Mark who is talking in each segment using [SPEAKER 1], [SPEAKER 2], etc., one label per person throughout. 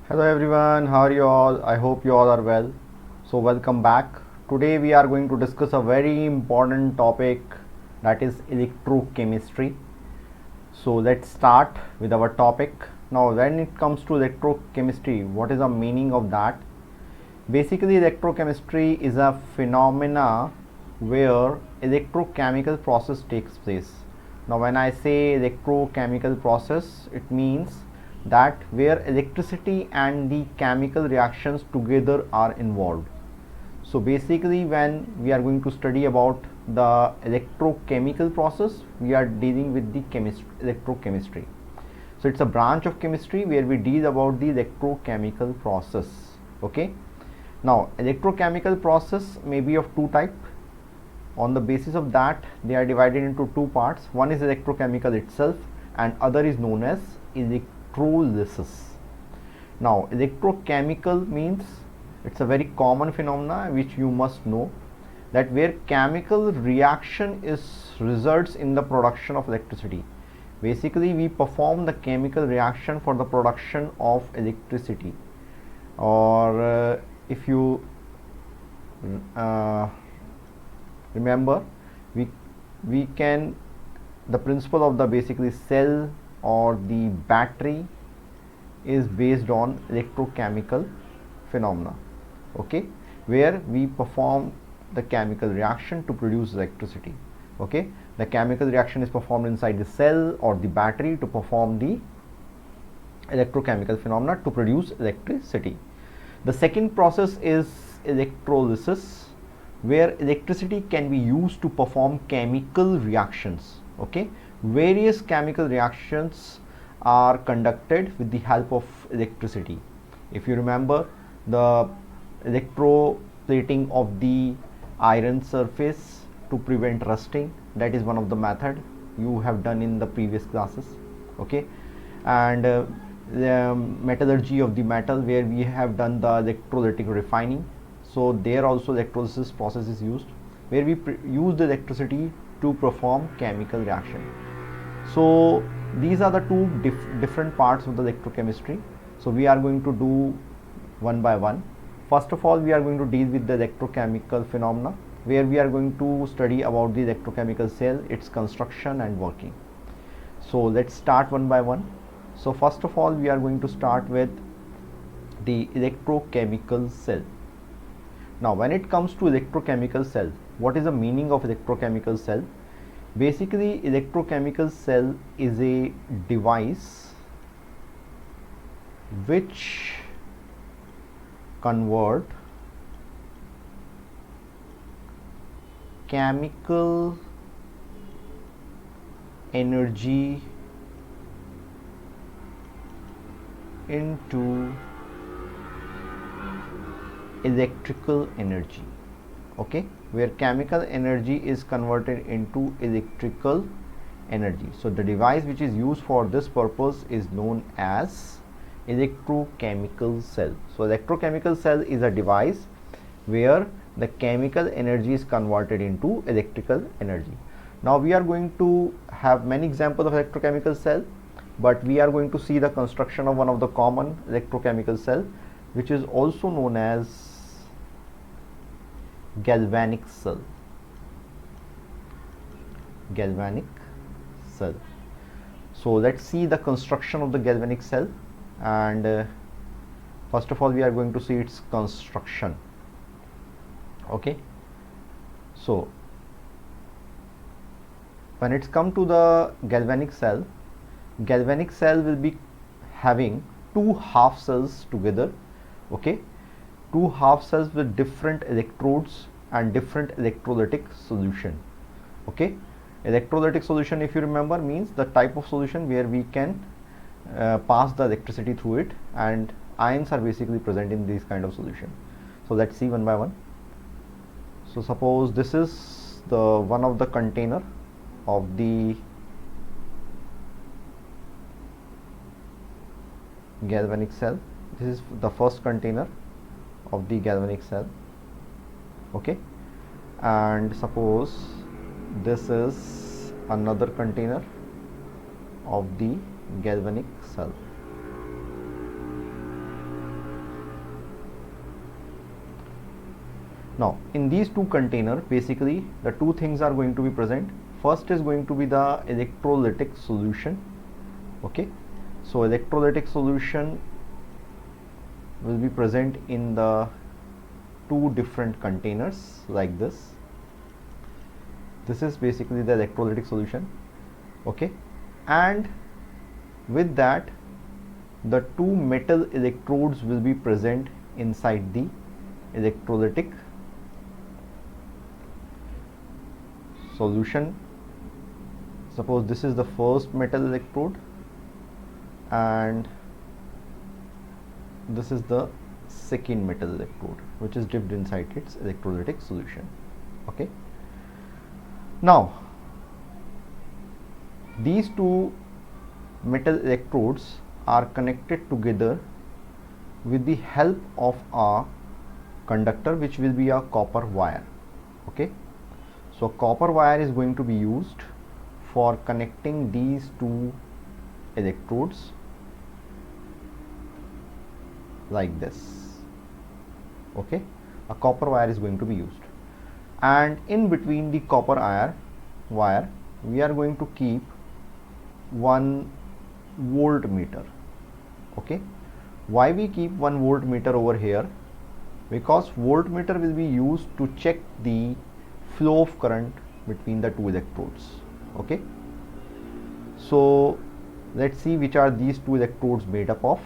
[SPEAKER 1] Hello everyone, how are you all? I hope you all are well. So welcome back. Today we are going to discuss a very important topic, that is electrochemistry. So let's start with our topic. Now when it comes to electrochemistry, what is the meaning of that? Basically electrochemistry is a phenomena where electrochemical process takes place. Now when I say electrochemical process, it means that where electricity and the chemical reactions together are involved. So basically when we are going to study about the electrochemical process, we are dealing with the electrochemistry. So it's a branch of chemistry where we deal about the electrochemical process. Okay. Now electrochemical process may be of two types. On the basis of that, they are divided into two parts. One is electrochemical itself and other is known as electrolysis. Now electrochemical means it's a very common phenomena which you must know, that where chemical reaction results in the production of electricity. Basically we perform the chemical reaction for the production of electricity, or if you remember, we can, the principle of the basically cell or the battery is based on electrochemical phenomena, okay, where we perform the chemical reaction to produce electricity. Okay, the chemical reaction is performed inside the cell or the battery to perform the electrochemical phenomena to produce electricity. The second process is electrolysis, where electricity can be used to perform chemical reactions. Okay, various chemical reactions are conducted with the help of electricity. If you remember, the electroplating of the iron surface to prevent rusting, that is one of the method you have done in the previous classes. Okay, and the metallurgy of the metal, where we have done the electrolytic refining. So there also electrolysis process is used, where we use the electricity to perform chemical reaction. So these are the two different parts of the electrochemistry. So we are going to do one by one. First of all, we are going to deal with the electrochemical phenomena, where we are going to study about the electrochemical cell, its construction and working. So let's start one by one. So first of all, we are going to start with the electrochemical cell. Now when it comes to electrochemical cell, what is the meaning of electrochemical cell? Basically electrochemical cell is a device which convert chemical energy into electrical energy. Okay, where chemical energy is converted into electrical energy. So the device which is used for this purpose is known as electrochemical cell. So electrochemical cell is a device where the chemical energy is converted into electrical energy. Now we are going to have many examples of electrochemical cell, but we are going to see the construction of one of the common electrochemical cell, which is also known as galvanic cell. Galvanic cell. So let's see the construction of the galvanic cell, and first of all we are going to see its construction. Okay, so when it's come to the galvanic cell will be having two half cells together. Okay, two half cells with different electrodes and different electrolytic solution. Okay, electrolytic solution, if you remember, means the type of solution where we can pass the electricity through it, and ions are basically present in this kind of solution. So let's see one by one. So suppose this is the one of the container of the galvanic cell. This is the first container of the galvanic cell. Okay, and suppose this is another container of the galvanic cell. Now in these two containers, basically the two things are going to be present. First is going to be the electrolytic solution. Okay, so electrolytic solution will be present in the two different containers like this. This is basically the electrolytic solution. Okay, and with that the two metal electrodes will be present inside the electrolytic solution. Suppose this is the first metal electrode and this is the second metal electrode which is dipped inside its electrolytic solution. Okay, now these two metal electrodes are connected together with the help of a conductor which will be a copper wire. Okay, so copper wire is going to be used for connecting these two electrodes like this. Okay, a copper wire is going to be used, and in between the copper wire we are going to keep one voltmeter. Okay, why we keep one voltmeter over here? Because voltmeter will be used to check the flow of current between the two electrodes. Okay, so let's see which are these two electrodes made up of.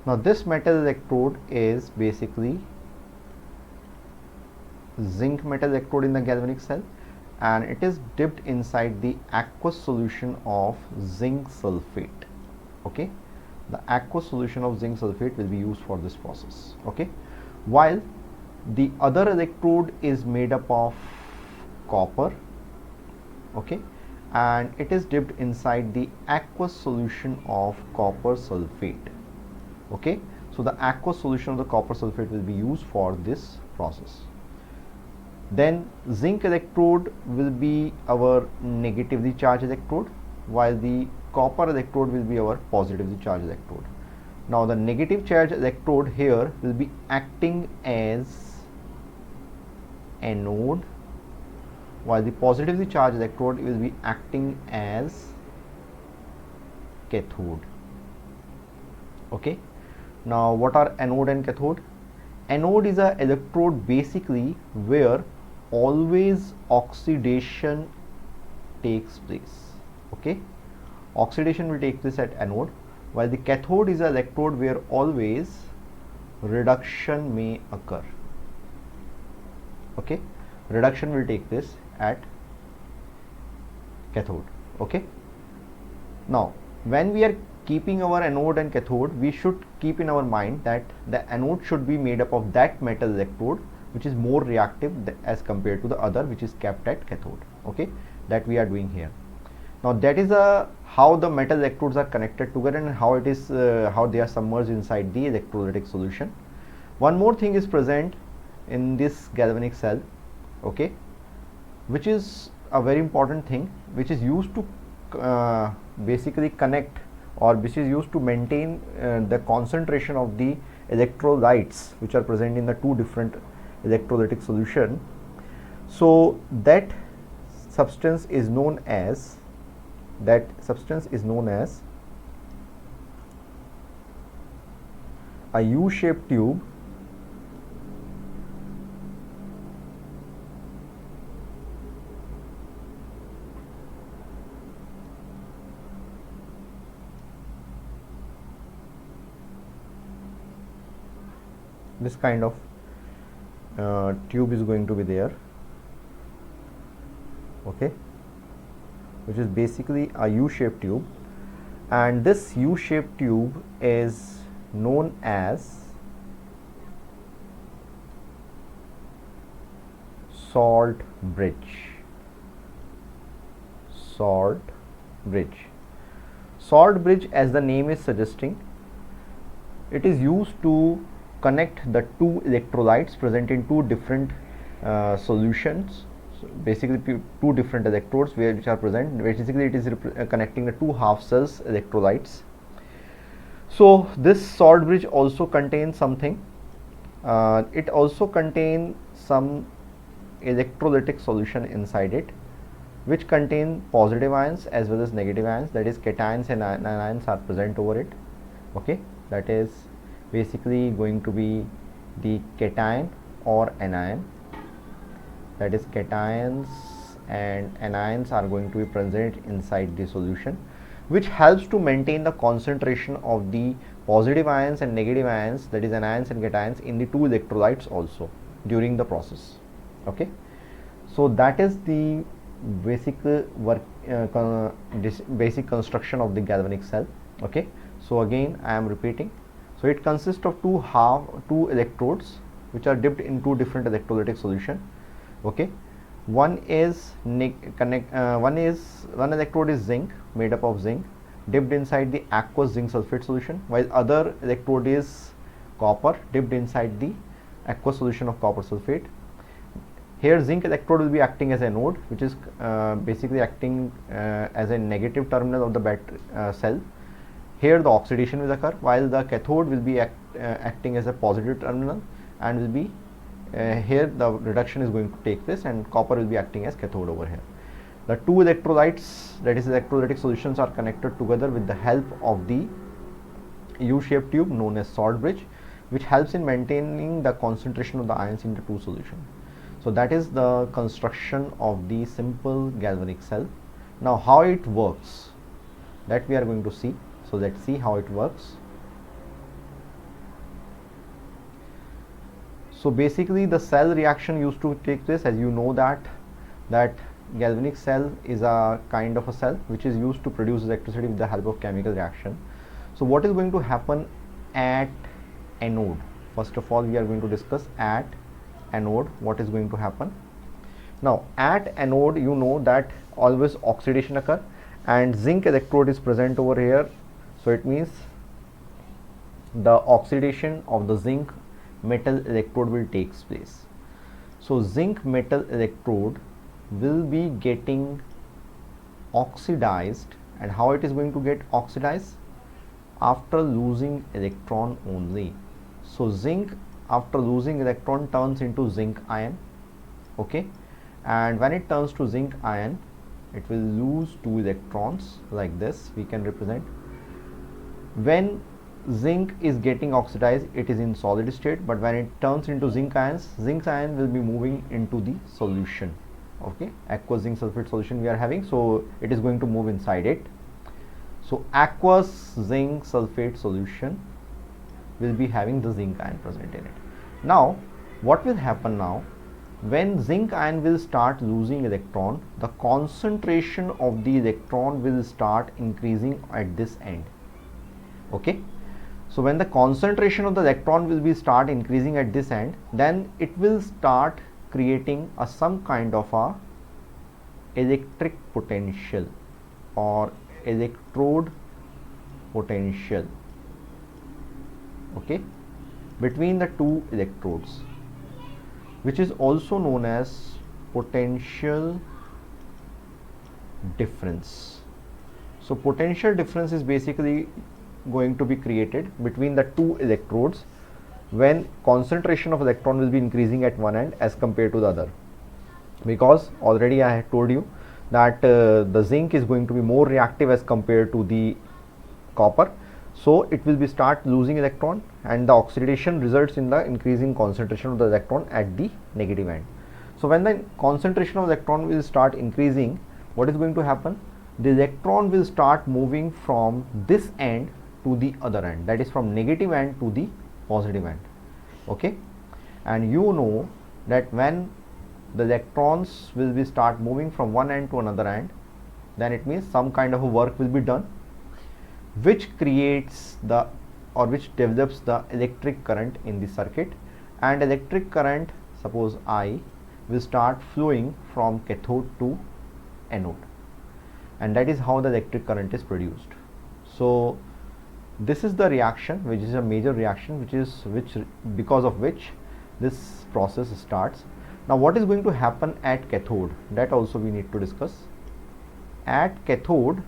[SPEAKER 1] Now this metal electrode is basically zinc metal electrode in the galvanic cell, and it is dipped inside the aqueous solution of zinc sulfate. Okay, the aqueous solution of zinc sulfate will be used for this process. Okay, while the other electrode is made up of copper. Okay, and it is dipped inside the aqueous solution of copper sulfate. Okay, so the aqueous solution of the copper sulfate will be used for this process. Then zinc electrode will be our negatively charged electrode, while the copper electrode will be our positively charged electrode. Now the negative charged electrode here will be acting as anode, while the positively charged electrode will be acting as cathode. Okay, now what are anode and cathode? Anode is a electrode basically where always oxidation takes place. Okay, oxidation will take place at anode, while the cathode is an electrode where always reduction may occur. Okay, reduction will take place at cathode. Okay, now when we are keeping our anode and cathode, we should keep in our mind that the anode should be made up of that metal electrode which is more reactive as compared to the other which is kept at cathode. Okay, that we are doing here. Now that is how the metal electrodes are connected together and how it is how they are submerged inside the electrolytic solution. One more thing is present in this galvanic cell. Okay, which is a very important thing, which is used to basically connect, or which is used to maintain the concentration of the electrolytes which are present in the two different electrolytic solution. So that substance is known as a U-shaped tube this kind of tube is going to be there. Okay, which is basically a U-shaped tube, and this U-shaped tube is known as salt bridge. Salt bridge. Salt bridge, as the name is suggesting, it is used to connect the two electrolytes present in two different solutions. So basically two different electrodes which are present. Basically it is connecting the two half cells electrolytes. So this salt bridge also contains something. It also contains some electrolytic solution inside it, which contain positive ions as well as negative ions, that is cations and anions are present over it. Okay, that is basically going to be the cation or anion, that is cations and anions are going to be present inside the solution, which helps to maintain the concentration of the positive ions and negative ions, that is anions and cations, in the two electrolytes also during the process. Okay, so that is the basic basic construction of the galvanic cell. Okay, so again I am repeating. So it consists of two electrodes which are dipped in two different electrolytic solution. Okay, one electrode is zinc, made up of zinc, dipped inside the aqueous zinc sulfate solution, while other electrode is copper, dipped inside the aqueous solution of copper sulfate. Here zinc electrode will be acting as a anode, which is basically acting as a negative terminal of the battery cell. Here the oxidation will occur, while the cathode will be acting as a positive terminal, and will be here the reduction is going to take place, and copper will be acting as cathode over here. The two electrolytes, that is electrolytic solutions, are connected together with the help of the U-shaped tube known as salt bridge, which helps in maintaining the concentration of the ions in the two solutions. So that is the construction of the simple galvanic cell. Now how it works, that we are going to see. So let's see how it works. So basically the cell reaction used to take place, as you know that galvanic cell is a kind of a cell which is used to produce electricity with the help of chemical reaction. So what is going to happen at anode? First of all, we are going to discuss at anode what is going to happen. Now at anode, you know that always oxidation occur, and zinc electrode is present over here. So it means the oxidation of the zinc metal electrode will take place. So zinc metal electrode will be getting oxidized, and how it is going to get oxidized? After losing electron only. So zinc, after losing electron, turns into zinc ion. Okay, and when it turns to zinc ion, it will lose two electrons like this. We can represent. When zinc is getting oxidized, it is in solid state, but when it turns into zinc ions will be moving into the solution. Okay, aqueous zinc sulfate solution we are having, so it is going to move inside it. So aqueous zinc sulfate solution will be having the zinc ion present in it. Now what will happen now? When zinc ion will start losing electron, the concentration of the electron will start increasing at this end. Okay, so when the concentration of the electron will be start increasing at this end, then it will start creating some kind of a electric potential or electrode potential, okay, between the two electrodes, which is also known as potential difference. So potential difference is basically going to be created between the two electrodes when concentration of electron will be increasing at one end as compared to the other, because already I had told you that the zinc is going to be more reactive as compared to the copper, so it will be start losing electron, and the oxidation results in the increasing concentration of the electron at the negative end. So when the concentration of electron will start increasing, what is going to happen? The electron will start moving from this end to the other end, that is from negative end to the positive end. Okay, and you know that when the electrons will be start moving from one end to another end, then it means some kind of a work will be done, which creates the or which develops the electric current in the circuit, and electric current, suppose I, will start flowing from cathode to anode, and that is how the electric current is produced. So this is the reaction, which is a major reaction, because of which this process starts. Now what is going to happen at cathode, that also we need to discuss. At cathode,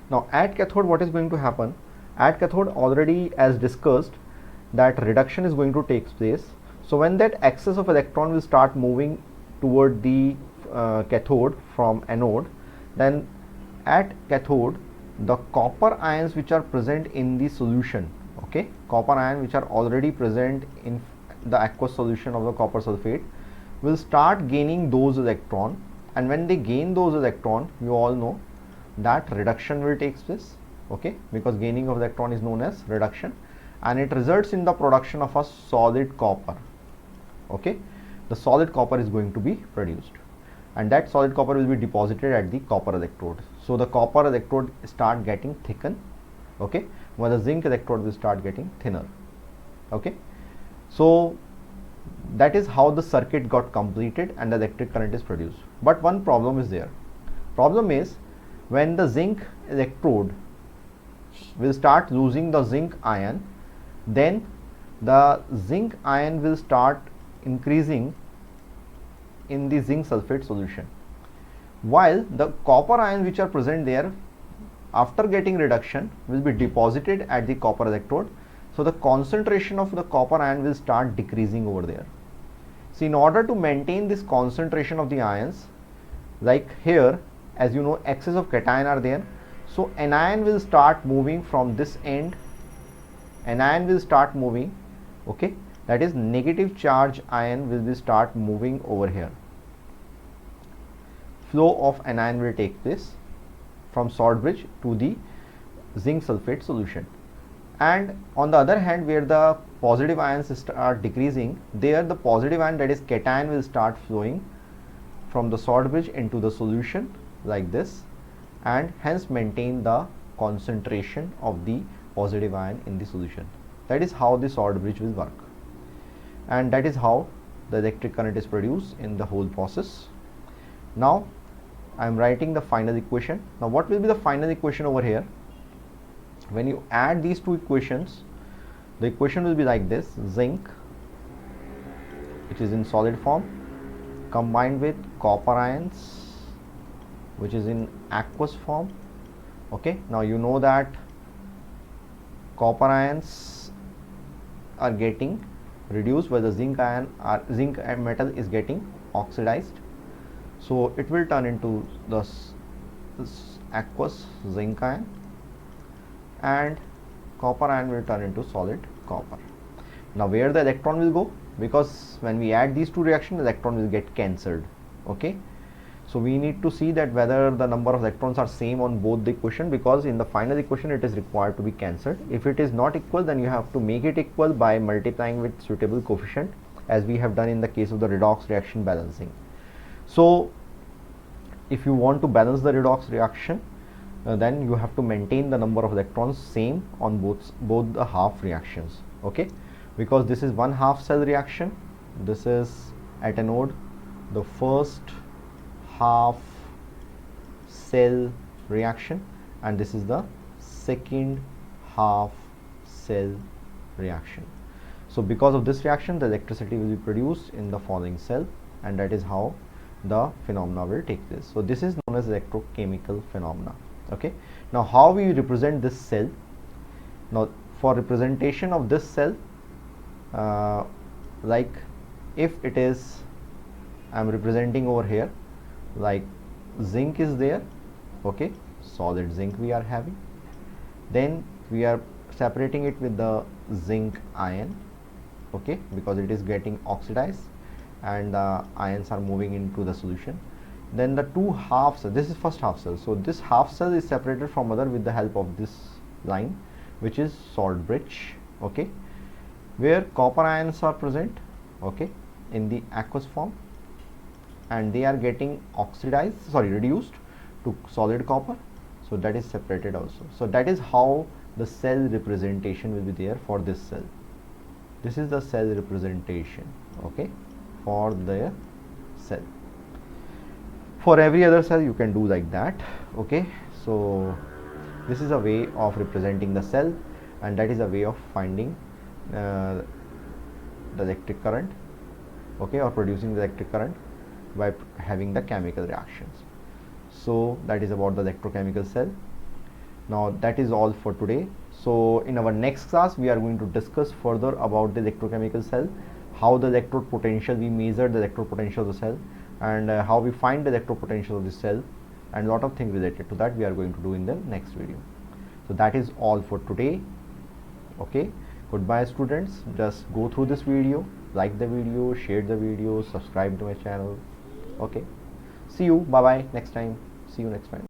[SPEAKER 1] what is going to happen? At cathode, already as discussed, that reduction is going to take place. So when that excess of electron will start moving toward the cathode from anode, then at cathode the copper ions which are present in the solution, okay, copper ion which are already present in the aqueous solution of the copper sulfate, will start gaining those electron, and when they gain those electron, you all know that reduction will take place, okay, because gaining of electron is known as reduction, and it results in the production of a solid copper, okay. The solid copper is going to be produced, and that solid copper will be deposited at the copper electrode. So the copper electrode start getting thickened, okay, while the zinc electrode will start getting thinner, okay. So that is how the circuit got completed and the electric current is produced. But one problem is there. Problem is, when the zinc electrode will start losing the zinc ion, then the zinc ion will start increasing in the zinc sulfate solution, while the copper ions which are present there, after getting reduction, will be deposited at the copper electrode. So the concentration of the copper ion will start decreasing over there. So in order to maintain this concentration of the ions, like here, as you know, excess of cation are there, so anion will start moving from this end, anion will start moving, okay, that is negative charge ion will start moving over here. Flow of anion will take place from salt bridge to the zinc sulfate solution, and on the other hand, where the positive ions start decreasing, there the positive ion, that is cation, will start flowing from the salt bridge into the solution like this, and hence maintain the concentration of the positive ion in the solution. That is how the salt bridge will work, and that is how the electric current is produced in the whole process. Now I am writing the final equation. Now what will be the final equation over here? When you add these two equations, the equation will be like this: zinc, which is in solid form, combined with copper ions, which is in aqueous form, okay. Now you know that copper ions are getting reduced while the zinc metal is getting oxidized, so it will turn into this aqueous zinc ion, and copper ion will turn into solid copper. Now where the electron will go, because when we add these two reactions, the electron will get cancelled, okay. So we need to see that whether the number of electrons are same on both the equation, because in the final equation it is required to be cancelled. If it is not equal, then you have to make it equal by multiplying with suitable coefficient, as we have done in the case of the redox reaction balancing. So if you want to balance the redox reaction, then you have to maintain the number of electrons same on both the half reactions, okay, because this is one half cell reaction, this is at anode the first half cell reaction, and this is the second half cell reaction. So because of this reaction, the electricity will be produced in the following cell, and that is how the phenomena will take place. So this is known as electrochemical phenomena, okay. Now how we represent this cell? Now for representation of this cell, like if it is, I am representing over here, like zinc is there, okay, solid zinc we are having, then we are separating it with the zinc ion, okay, because it is getting oxidized and the ions are moving into the solution. Then the two half cells, this is first half cell, so this half cell is separated from other with the help of this line, which is salt bridge, okay, where copper ions are present, okay, in the aqueous form, and they are getting reduced to solid copper, so that is separated also. So that is how the cell representation will be there for this cell. This is the cell representation, okay, for the cell. For every other cell you can do like that, okay. So this is a way of representing the cell, and that is a way of finding the electric current, okay, or producing the electric current by having the chemical reactions. So that is about the electrochemical cell. Now that is all for today. So in our next class we are going to discuss further about the electrochemical cell, how the electrode potential, we measure the electrode potential of the cell, and how we find the electrode potential of the cell, and a lot of things related to that we are going to do in the next video. So that is all for today, okay. Goodbye students, just go through this video, like the video, share the video, subscribe to my channel, okay. See you, bye bye, next time, see you next time.